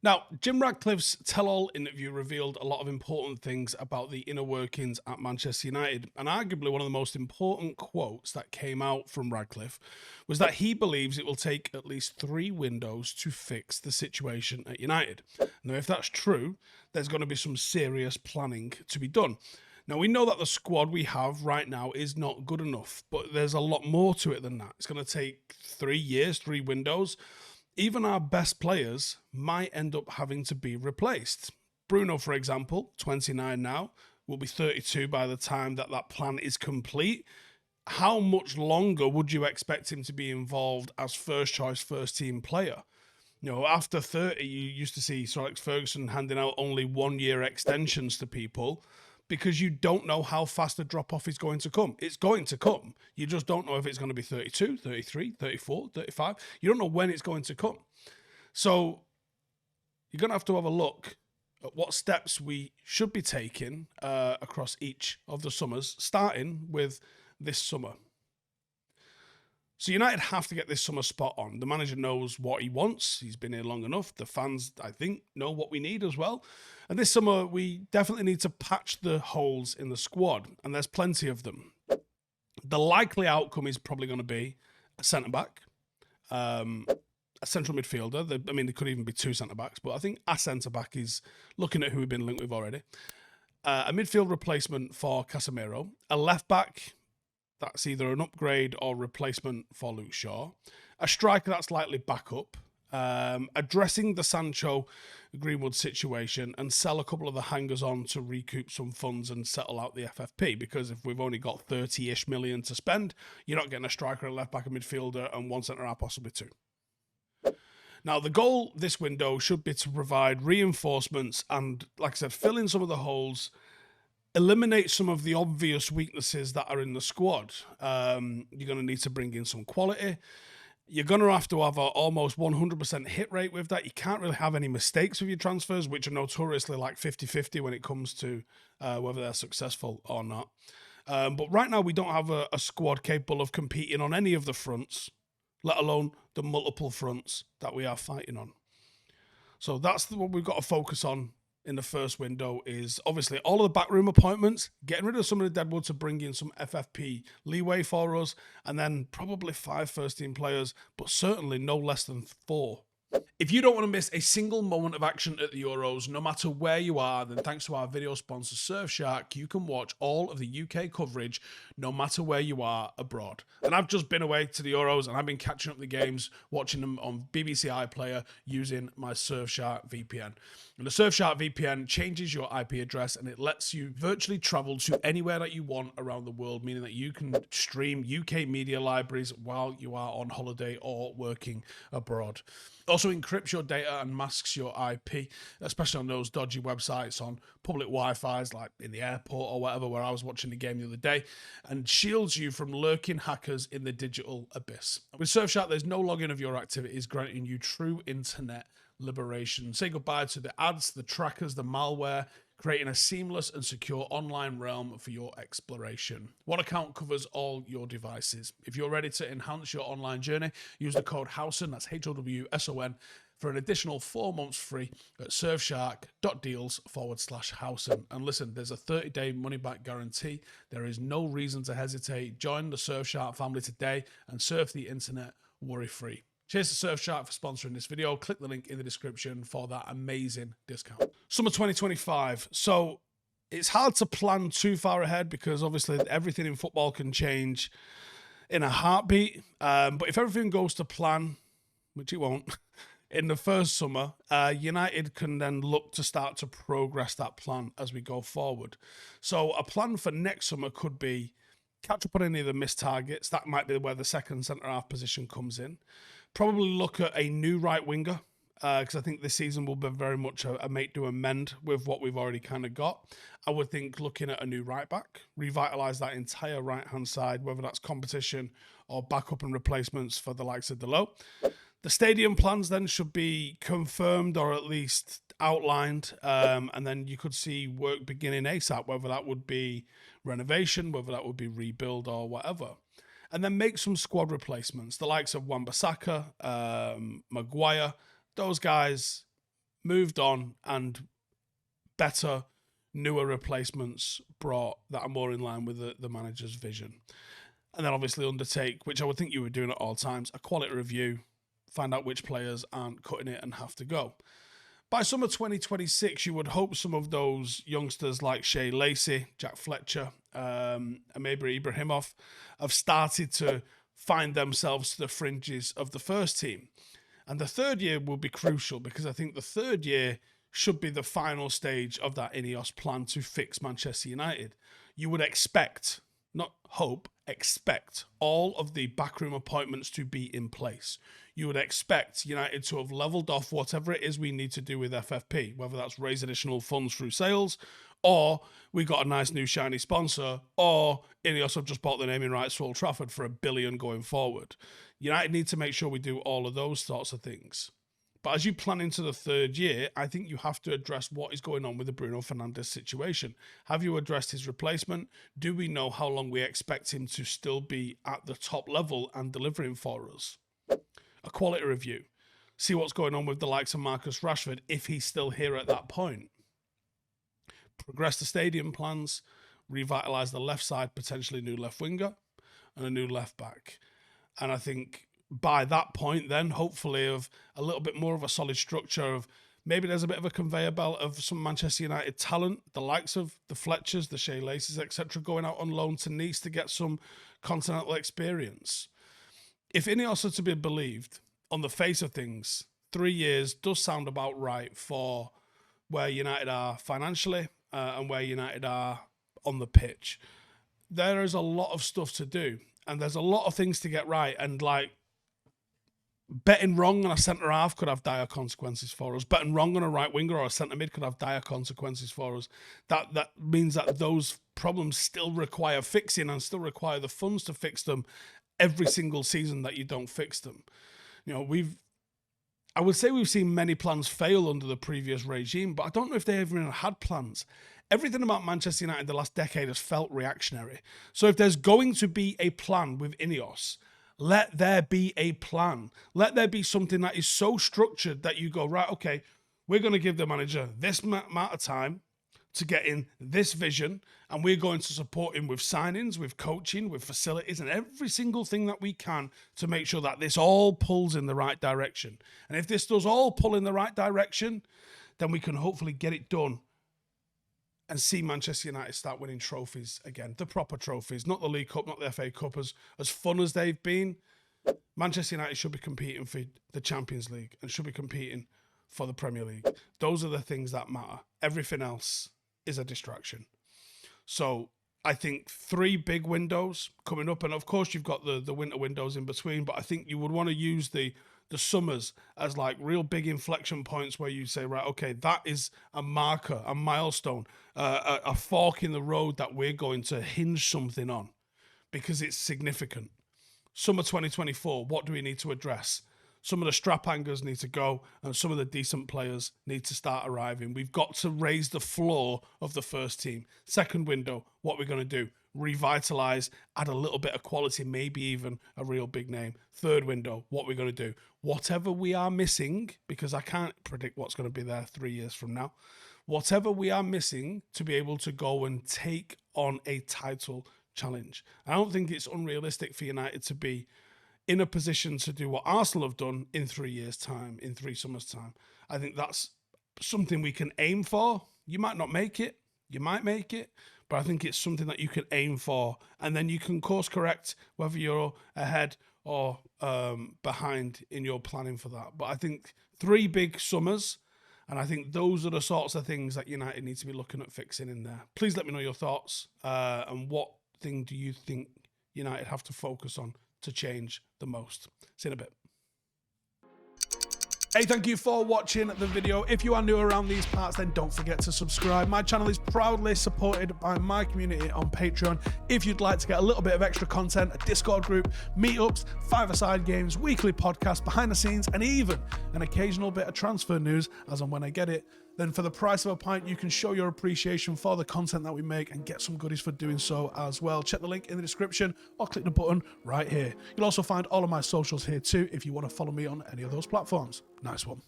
Now, Jim Ratcliffe's tell-all interview revealed a lot of important things about the inner workings at Manchester United, and arguably one of the most important quotes that came out from Ratcliffe was that he believes it will take at least 3 windows to fix the situation at United. Now, if that's true, there's going to be some serious planning to be done. Now, we know that the squad we have right now is not good enough, but there's a lot more to it than that. It's going to take 3 years, 3 windows. Even our best players might end up having to be replaced. Bruno, for example, 29 now, will be 32 by the time that plan is complete. How much longer would you expect him to be involved as first choice, first team player? After 30, you used to see Sir Alex Ferguson handing out only 1 year extensions to people because you don't know how fast the drop off is going to come. It's going to come. You just don't know if it's going to be 32, 33, 34, 35. You don't know when it's going to come. So you're going to have a look at what steps we should be taking across each of the summers, starting with this summer. So United have to get this summer spot on. The manager knows what he wants. He's been here long enough. The fans, I think, know what we need as well. And this summer, we definitely need to patch the holes in the squad, and there's plenty of them. The likely outcome is probably going to be a centre-back, a central midfielder. There could even be 2 centre-backs, but I think a centre-back is looking at who we've been linked with already. A midfield replacement for Casemiro, a left-back. That's either an upgrade or replacement for Luke Shaw. A striker that's likely backup. Addressing the Sancho Greenwood situation and sell a couple of the hangers on to recoup some funds and settle out the FFP, because if we've only got 30-ish million to spend, you're not getting a striker, a left back, a midfielder, and 1 centre half, possibly 2. Now, the goal this window should be to provide reinforcements and, like I said, fill in some of the holes, eliminate some of the obvious weaknesses that are in the squad. You're going to need to bring in some quality. You're going to have an almost 100% hit rate with that. You can't really have any mistakes with your transfers, which are notoriously like 50-50 when it comes to whether they're successful or not. But right now, we don't have a squad capable of competing on any of the fronts, let alone the multiple fronts that we are fighting on. So that's what we've got to focus on in the first window, is obviously all of the backroom appointments, getting rid of some of the deadwood to bring in some FFP leeway for us, and then probably 5 first-team players, but certainly no less than 4. If you don't want to miss a single moment of action at the Euros, no matter where you are, then thanks to our video sponsor Surfshark, you can watch all of the UK coverage no matter where you are abroad. And I've just been away to the Euros and I've been catching up the games, watching them on BBC iPlayer using my Surfshark VPN. And the Surfshark VPN changes your IP address and it lets you virtually travel to anywhere that you want around the world, meaning that you can stream UK media libraries while you are on holiday or working abroad. Also encrypts your data and masks your IP, especially on those dodgy websites on public Wi-Fi's like in the airport or whatever, where I was watching the game the other day, and shields you from lurking hackers in the digital abyss. With Surfshark, there's no logging of your activities, granting you true internet liberation. Say goodbye to the ads, the trackers, the malware, creating a seamless and secure online realm for your exploration. One account covers all your devices. If you're ready to enhance your online journey, use the code Howson, that's HOWSON, for an additional 4 months free at surfshark.deals/Howson. And listen, there's a 30-day money-back guarantee. There is no reason to hesitate. Join the Surfshark family today and surf the internet worry-free. Cheers to Surfshark for sponsoring this video. Click the link in the description for that amazing discount. Summer 2025. So it's hard to plan too far ahead because obviously everything in football can change in a heartbeat. But if everything goes to plan, which it won't, in the first summer, United can then look to start to progress that plan as we go forward. So a plan for next summer could be catch up on any of the missed targets. That might be where the second centre-half position comes in. Probably look at a new right winger, because I think this season will be very much a make do amend with what we've already kind of got. I would think looking at a new right back, revitalise that entire right-hand side, whether that's competition or backup and replacements for the likes of Delo. The stadium plans then should be confirmed or at least outlined, and then you could see work beginning ASAP, whether that would be renovation, whether that would be rebuild or whatever. And then make some squad replacements, the likes of Wan-Bissaka, Maguire. Those guys moved on, and better, newer replacements brought that are more in line with the manager's vision. And then obviously undertake, which I would think you were doing at all times, a quality review, find out which players aren't cutting it and have to go. By summer 2026, you would hope some of those youngsters like Shea Lacey, Jack Fletcher, and maybe Ibrahimov have started to find themselves to the fringes of the first team. And the third year will be crucial, because I think the third year should be the final stage of that INEOS plan to fix Manchester United. You would expect, not hope, expect all of the backroom appointments to be in place. You would expect United to have levelled off whatever it is we need to do with FFP, whether that's raise additional funds through sales, or we got a nice new shiny sponsor, or INEOS have just bought the naming rights to Old Trafford for $1 billion going forward. United need to make sure we do all of those sorts of things. But as you plan into the third year, I think you have to address what is going on with the Bruno Fernandes situation. Have you addressed his replacement? Do we know how long we expect him to still be at the top level and delivering for us? A quality review. See what's going on with the likes of Marcus Rashford, if he's still here at that point. Progress the stadium plans, revitalise the left side, potentially new left winger and a new left back. And I think by that point then, hopefully, of a little bit more of a solid structure of maybe there's a bit of a conveyor belt of some Manchester United talent, the likes of the Fletchers, the Shea Laces, etc., going out on loan to Nice to get some continental experience. If INEOS are to be believed, on the face of things, 3 years does sound about right for where United are financially and where United are on the pitch. There is a lot of stuff to do, and there's a lot of things to get right, and like, betting wrong on a centre-half could have dire consequences for us. Betting wrong on a right winger or a centre-mid could have dire consequences for us. That means that those problems still require fixing and still require the funds to fix them every single season that you don't fix them. You know, I would say we've seen many plans fail under the previous regime, but I don't know if they even had plans. Everything about Manchester United the last decade has felt reactionary. So if there's going to be a plan with INEOS, let there be a plan. Let there be something that is so structured that you go, right, okay, we're going to give the manager this amount of time to get in this vision, and we're going to support him with signings, with coaching, with facilities, and every single thing that we can to make sure that this all pulls in the right direction. And if this does all pull in the right direction, then we can hopefully get it done and see Manchester United start winning trophies again, the proper trophies, not the League Cup, not the FA Cup. As fun as they've been, Manchester United should be competing for the Champions League and should be competing for the Premier League. Those are the things that matter. Everything else is a distraction. So I think 3 big windows coming up, and of course you've got the winter windows in between, but I think you would want to use the summers as like real big inflection points where you say, right, okay, that is a marker, a milestone, a fork in the road that we're going to hinge something on because it's significant. Summer 2024, what do we need to address? Some of the strap hangers need to go and some of the decent players need to start arriving. We've got to raise the floor of the first team. Second window, what we're going to do? Revitalise, add a little bit of quality, maybe even a real big name. Third window, what we're going to do? Whatever we are missing, because I can't predict what's going to be there 3 years from now, whatever we are missing to be able to go and take on a title challenge. I don't think it's unrealistic for United to be in a position to do what Arsenal have done in 3 years' time, in 3 summers' time. I think that's something we can aim for. You might not make it, you might make it, but I think it's something that you can aim for, and then you can course correct whether you're ahead or behind in your planning for that. But I think 3 big summers, and I think those are the sorts of things that United needs to be looking at fixing in there. Please let me know your thoughts, and what thing do you think United have to focus on to change the most. See you in a bit. Hey, thank you for watching the video. If you are new around these parts, then don't forget to subscribe. My channel is proudly supported by my community on Patreon. If you'd like to get a little bit of extra content, a Discord group, meetups, 5-a-side games, weekly podcasts, behind the scenes, and even an occasional bit of transfer news as and when I get it, then for the price of a pint, you can show your appreciation for the content that we make and get some goodies for doing so as well. Check the link in the description or click the button right here. You'll also find all of my socials here too if you want to follow me on any of those platforms. Nice one.